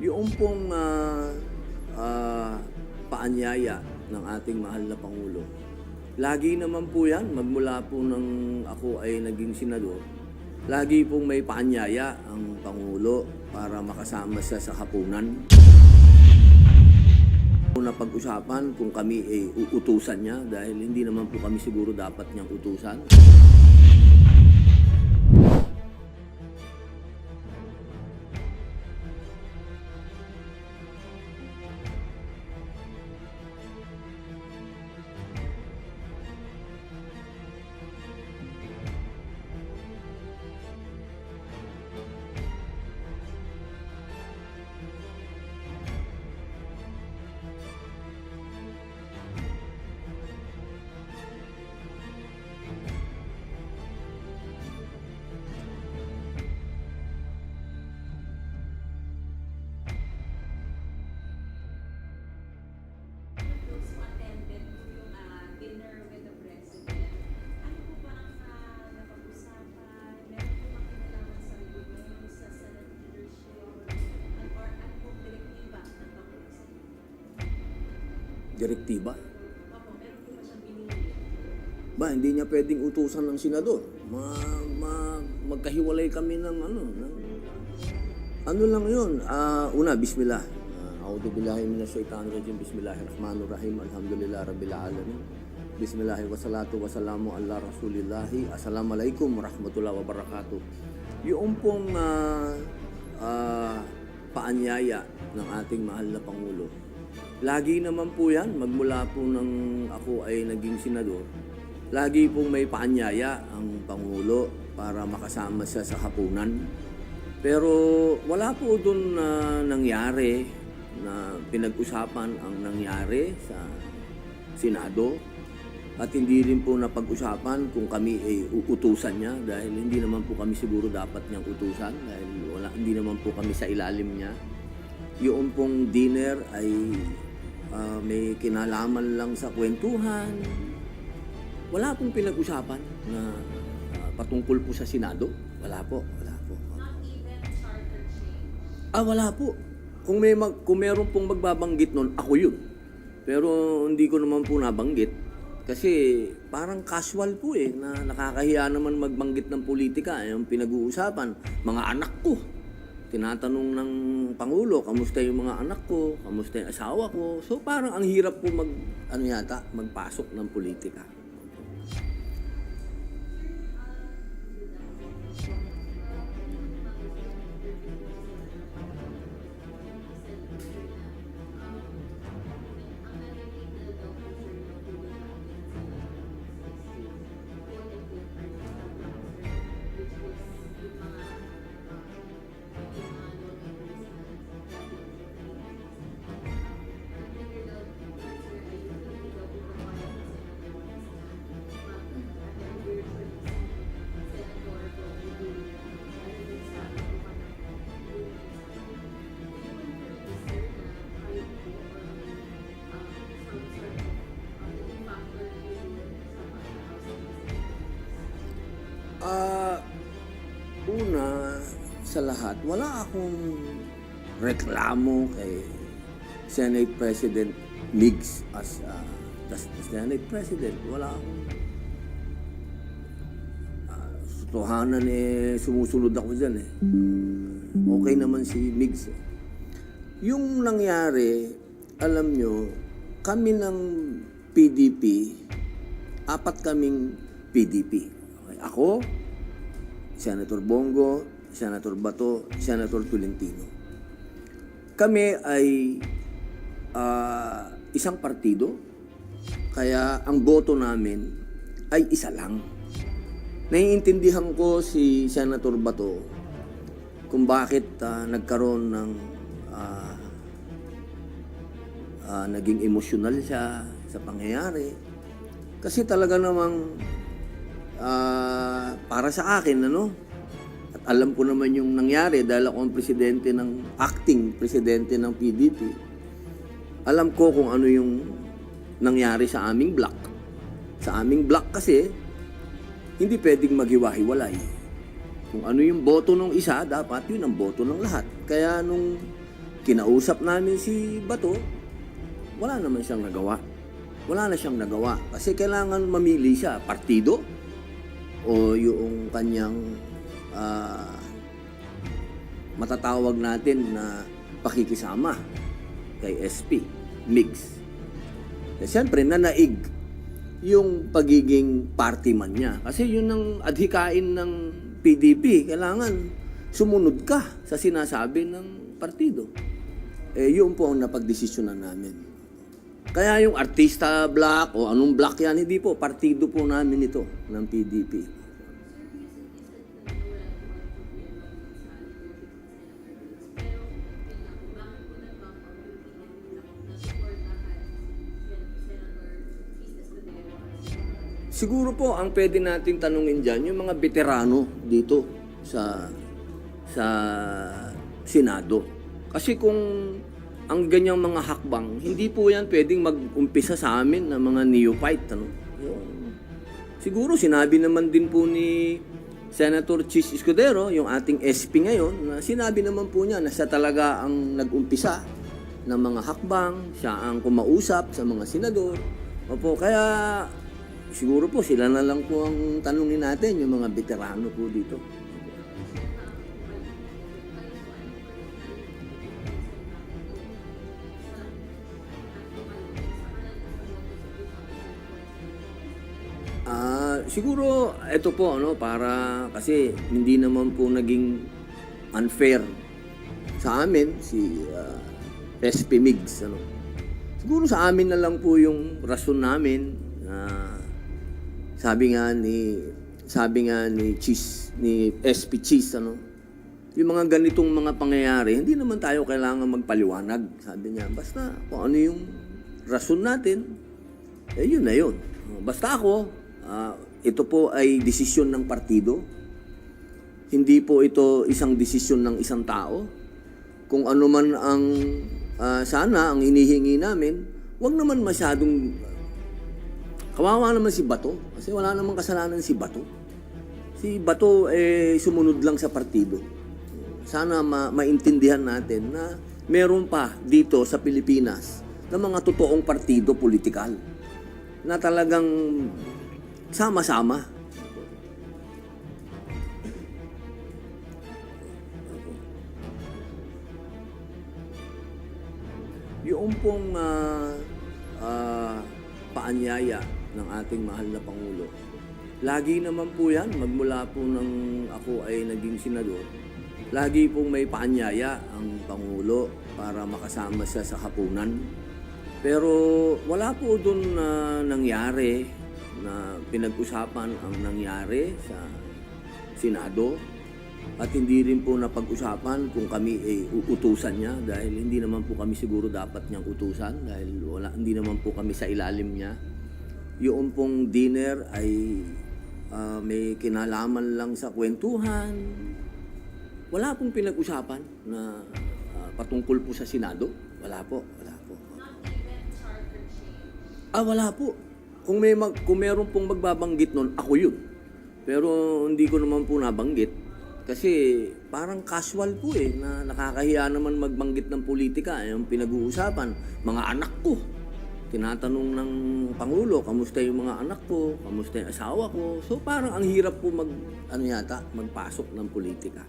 Yung pong paanyaya ng ating mahal na Pangulo, lagi naman po yan, magmula po nang ako ay naging senador, lagi pong may paanyaya ang Pangulo para makasama siya sa hapunan. Napag-usapan kung kami ay uutusan niya dahil hindi naman po kami siguro dapat niyang utusan. Attended po yung dinner with the president. Ano po ba ang napag-usapan? Meron po bang kinalaman sa reunion, sa Senate leadership, or ano po direktiba ng Pangulo sa inyo? Direktiba? Opo, meron po ba siyang binili? Ba, hindi niya pwedeng utusan ng senador. Magkahiwalay kami ng ano lang yun. Una, bismillah. A'udhu billahi minash shaitanir rajim. Bismillahirrahmanirrahim. Alhamdulillah rabbil alamin. Bismillahi wassalatu wassalamu ala rasulillahi. Assalamualaikum warahmatullahi wabarakatuh. Yung pong paanyaya ng ating mahal na Pangulo, lagi naman po yan, magmula po nang ako ay naging senador, lagi pong may paanyaya ang Pangulo para makasama siya sa hapunan. Pero wala po doon na nangyari na pinag-usapan ang nangyari sa Senado at hindi rin po napag-usapan kung kami ay uutusan niya dahil hindi naman po kami siguro dapat niyang utusan dahil hindi naman po kami sa ilalim niya. Yung pong dinner ay may kinalaman lang sa kwentuhan. Wala pong pinag-usapan na patungkol po sa Senado. Wala po. Not even charter change. Wala po. Kung meron pong magbabanggit nun, ako yun. Pero hindi ko naman po nabanggit. Kasi parang casual po na nakakahiya naman magbanggit ng politika. Yung pinag-uusapan, mga anak ko. Tinatanong ng Pangulo, kamusta yung mga anak ko, kamusta yung asawa ko. So parang ang hirap po magpasok ng politika. Una sa lahat, wala akong reklamo kay Senate President Migs as Senate President. Wala akong totohanan sumusunod ako dyan Okay naman si Migs. Yung nangyari, alam nyo, kami ng PDP, 4 kaming PDP. Okay, ako, Senator Bongo, Senator Bato, Senator Tolentino. Kami ay isang partido, kaya ang boto namin ay isa lang. Naiintindihan ko si Senator Bato kung bakit nagkaroon ng naging emosyonal siya sa pangyayari. Kasi talaga namang para sa akin, at alam ko naman yung nangyari dahil ako ang acting presidente ng PDP. Alam ko kung ano yung nangyari sa aming block. Sa aming block kasi, hindi pwedeng maghiwa-hiwalay. Kung ano yung boto ng isa, dapat yun ang boto ng lahat. Kaya nung kinausap namin si Bato, wala naman siyang nagawa. Wala na siyang nagawa. Kasi kailangan mamili siya, partido o yung kanyang matatawag natin na pakikisama kay SP, mix. Siyempre, nanaig yung pagiging party man niya. Kasi yun ang adhikain ng PDP. Kailangan sumunod ka sa sinasabi ng partido. Yun po ang napagdesisyonan namin. Kaya yung artista black o anong black yan, hindi po. Partido po namin ito ng PDP. Siguro po ang pwede nating tanungin dyan, yung mga veterano dito sa Senado. Kasi kung ang ganyang mga hakbang, hindi po yan pwedeng mag-umpisa sa amin ng mga neophyte. Ano? Siguro sinabi naman din po ni Senator Chis Escudero, yung ating SP ngayon, na sinabi naman po niya na siya talaga ang nag-umpisa ng mga hakbang, siya ang kumausap sa mga senador. Opo, kaya siguro po sila na lang po ang tanungin natin, yung mga veterano po dito. Siguro ito po para kasi hindi naman po naging unfair sa amin si SP Migs Siguro sa amin na lang po yung rason namin sabi nga ni SP Cheese yung mga ganitong mga pangyayari, hindi naman tayo kailangan magpaliwanag. Sabi niya, basta kung ano yung rason natin, yun na yun. Basta ako, ito po ay desisyon ng partido. Hindi po ito isang desisyon ng isang tao. Kung ano man ang sana ang hinihingi namin, wag naman masyadong kawawa naman si Bato. Kasi wala namang kasalanan si Bato. Si Bato sumunod lang sa partido. Sana maintindihan natin na meron pa dito sa Pilipinas na mga totoong partido politikal na talagang sama-sama. Yung pong paanyaya ng ating mahal na Pangulo, lagi naman po yan, magmula po nang ako ay naging senador, lagi pong may paanyaya ang Pangulo para makasama siya sa hapunan. Pero wala po doon na nangyari na pinag-usapan ang nangyari sa Senado at hindi rin po napag-usapan kung kami ay uutusan niya dahil hindi naman po kami siguro dapat niyang utusan dahil hindi naman po kami sa ilalim niya. Yung pong dinner ay may kinalaman lang sa kwentuhan. Wala pong pinag-usapan na patungkol po sa Senado. Wala po. Wala po. Kung meron pong magbabanggit nun, ako yun. Pero hindi ko naman po nabanggit. Kasi parang casual po na nakakahiya naman magbanggit ng politika. Yung pinag-uusapan, mga anak ko. Tinatanong ng Pangulo, kamusta yung mga anak ko, kamusta yung asawa ko. So parang ang hirap po magpasok ng politika.